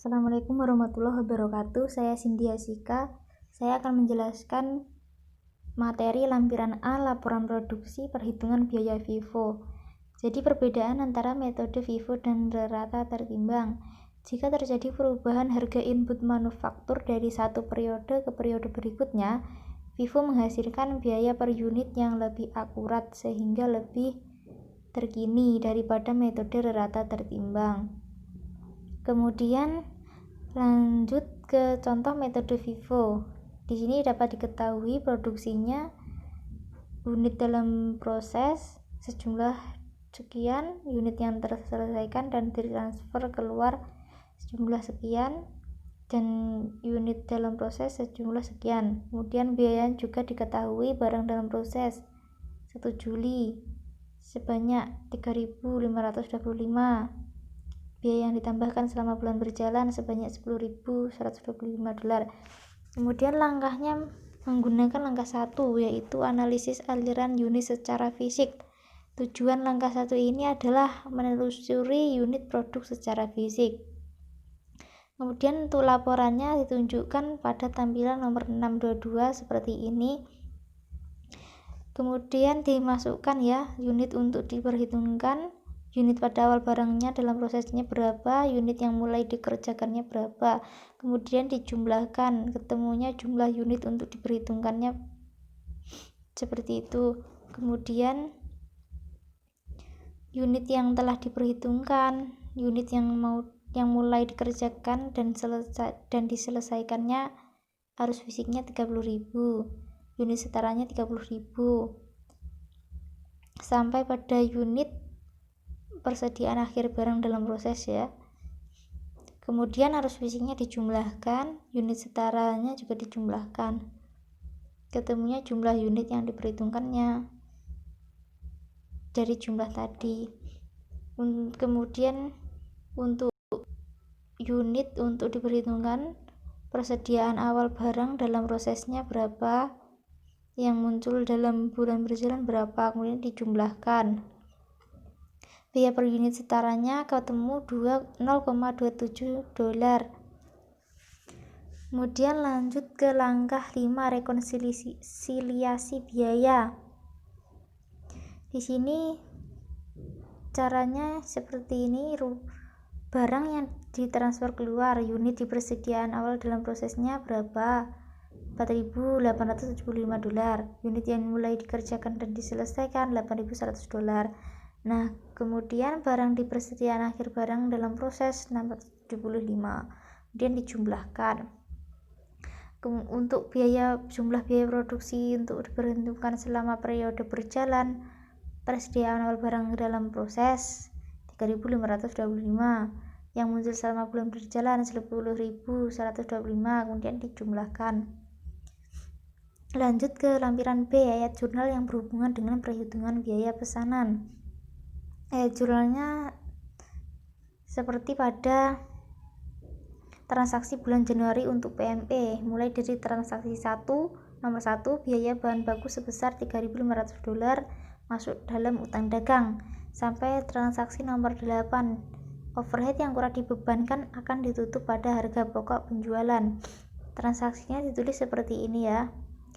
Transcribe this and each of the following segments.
Assalamualaikum warahmatullahi wabarakatuh. Saya Cindy Asika. Saya akan menjelaskan materi lampiran A laporan produksi perhitungan biaya FIFO. Jadi perbedaan antara metode FIFO dan rata tertimbang. Jika terjadi perubahan harga input manufaktur dari satu periode ke periode berikutnya, FIFO menghasilkan biaya per unit yang lebih akurat sehingga lebih terkini daripada metode rata tertimbang. Kemudian lanjut ke contoh metode FIFO. Di sini dapat diketahui produksinya unit dalam proses sejumlah sekian, unit yang terselesaikan dan ditransfer keluar sejumlah sekian, dan unit dalam proses sejumlah sekian. Kemudian biaya juga diketahui barang dalam proses 1 Juli sebanyak 3.525, biaya yang ditambahkan selama bulan berjalan sebanyak $10.125. Kemudian langkahnya menggunakan langkah 1, yaitu analisis aliran unit secara fisik. Tujuan langkah 1 ini adalah menelusuri unit produk secara fisik. Kemudian untuk laporannya ditunjukkan pada tampilan nomor 622 seperti ini. Kemudian dimasukkan unit untuk diperhitungkan, unit pada awal barangnya dalam prosesnya berapa, unit yang mulai dikerjakannya berapa, kemudian dijumlahkan, ketemunya jumlah unit untuk diperhitungkannya seperti itu. Kemudian unit yang telah diperhitungkan, unit yang mulai dikerjakan dan diselesaikannya arus fisiknya 30.000, unit setaranya 30.000, sampai pada unit persediaan akhir barang dalam proses Kemudian arus fisiknya dijumlahkan, unit setaranya juga dijumlahkan, ketemunya jumlah unit yang diperhitungkannya dari jumlah tadi. Kemudian untuk unit untuk diperhitungkan, persediaan awal barang dalam prosesnya berapa, yang muncul dalam bulan berjalan berapa, kemudian dijumlahkan. Biaya per unit setaranya ketemu $0,27. Kemudian lanjut ke langkah 5, rekonsiliasi biaya. Di sini caranya seperti ini. Barang yang ditransfer keluar, unit di persediaan awal dalam prosesnya berapa, $4.875. Unit yang mulai dikerjakan dan diselesaikan $8.100. Nah, kemudian barang di persediaan akhir barang dalam proses 675, kemudian dijumlahkan. Untuk jumlah biaya produksi untuk diperhitungkan selama periode berjalan, persediaan awal barang dalam proses 3.525, yang muncul selama bulan berjalan 10.125, kemudian dijumlahkan. Lanjut ke lampiran B, ayat jurnal yang berhubungan dengan perhitungan biaya pesanan. Ayat jurnalnya seperti pada transaksi bulan Januari untuk PME, mulai dari transaksi nomor 1, biaya bahan baku sebesar $3.500 masuk dalam utang dagang, sampai transaksi nomor 8, overhead yang kurang dibebankan akan ditutup pada harga pokok penjualan. Transaksinya ditulis seperti ini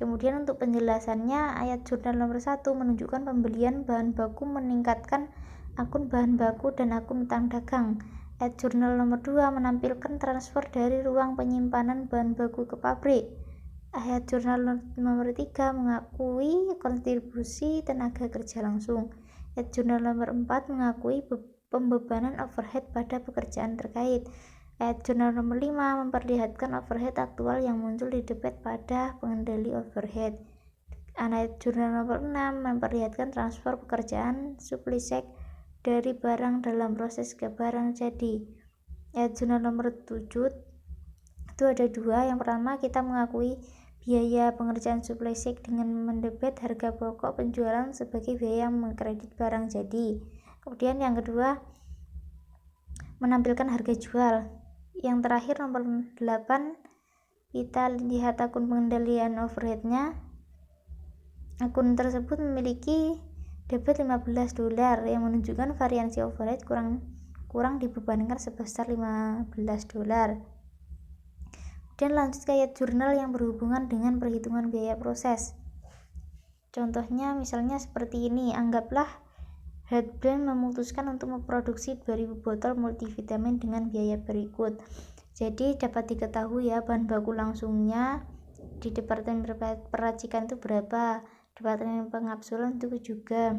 Kemudian untuk penjelasannya, ayat jurnal nomor 1 menunjukkan pembelian bahan baku meningkatkan akun bahan baku dan akun utang dagang. Ayat jurnal nomor 2 menampilkan transfer dari ruang penyimpanan bahan baku ke pabrik. Ayat jurnal nomor 3 mengakui kontribusi tenaga kerja langsung. Ayat jurnal nomor 4 mengakui pembebanan overhead pada pekerjaan terkait. Ayat jurnal nomor 5 memperlihatkan overhead aktual yang muncul di debit pada pengendali overhead. Ayat jurnal nomor 6 memperlihatkan transfer pekerjaan supply check dari barang dalam proses ke barang jadi. Ayat jurnal nomor 7 itu ada 2. Yang pertama, kita mengakui biaya pengerjaan supply check dengan mendebit harga pokok penjualan sebagai biaya yang mengkredit barang jadi. Kemudian yang kedua, menampilkan harga jual. Yang terakhir nomor 8, kita lihat akun pengendalian overheadnya. Akun tersebut memiliki debit $15 yang menunjukkan variansi overhead kurang kurang dibebankan sebesar $15. Kemudian lanjut ke ayat jurnal yang berhubungan dengan perhitungan biaya proses. Contohnya misalnya seperti ini, anggaplah Heartbrand memutuskan untuk memproduksi 2000 botol multivitamin dengan biaya berikut. Jadi dapat diketahui ya, bahan baku langsungnya di departemen peracikan itu berapa, departemen pengapsulan itu juga,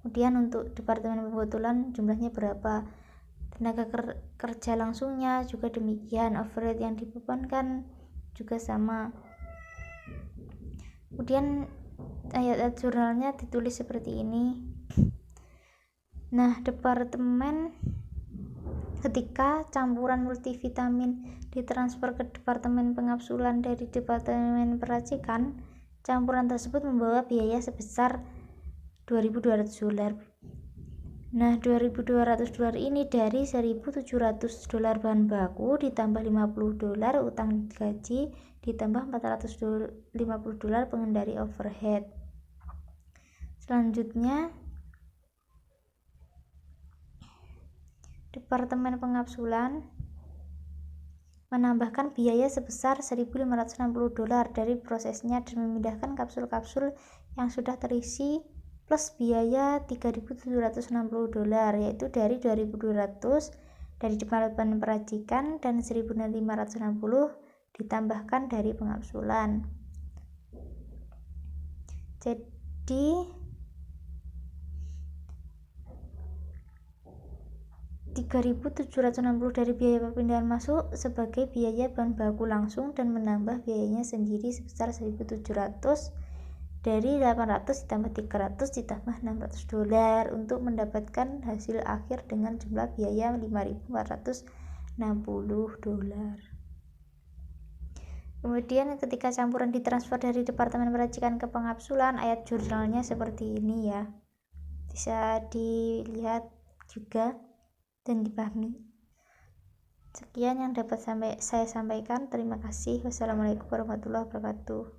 kemudian untuk departemen pembotolan jumlahnya berapa, tenaga kerja langsungnya juga demikian, overhead yang dibebankan juga sama. Kemudian ayat-ayat jurnalnya ditulis seperti ini. Nah, departemen ketika campuran multivitamin ditransfer ke departemen pengapsulan dari departemen peracikan, campuran tersebut membawa biaya sebesar $2.200. Nah, $2.200 ini dari $1.700 bahan baku ditambah $50 utang gaji ditambah $450 pengendali overhead. Selanjutnya, departemen pengapsulan menambahkan biaya sebesar $1.560 dari prosesnya dan memindahkan kapsul-kapsul yang sudah terisi plus biaya $3.760, yaitu dari $2.200 dari departemen peracikan dan $1.560 ditambahkan dari pengapsulan. Jadi $3.760 dari biaya perpindahan masuk sebagai biaya bahan baku langsung dan menambah biayanya sendiri sebesar $1.700 dari $800 ditambah $300 ditambah $600 untuk mendapatkan hasil akhir dengan jumlah biaya $5.460. Kemudian ketika campuran ditransfer dari departemen peracikan ke pengapsulan, ayat jurnalnya seperti ini ya, bisa dilihat juga dan dipahami. Sekian yang dapat saya sampaikan. Terima kasih. Wassalamualaikum warahmatullahi wabarakatuh.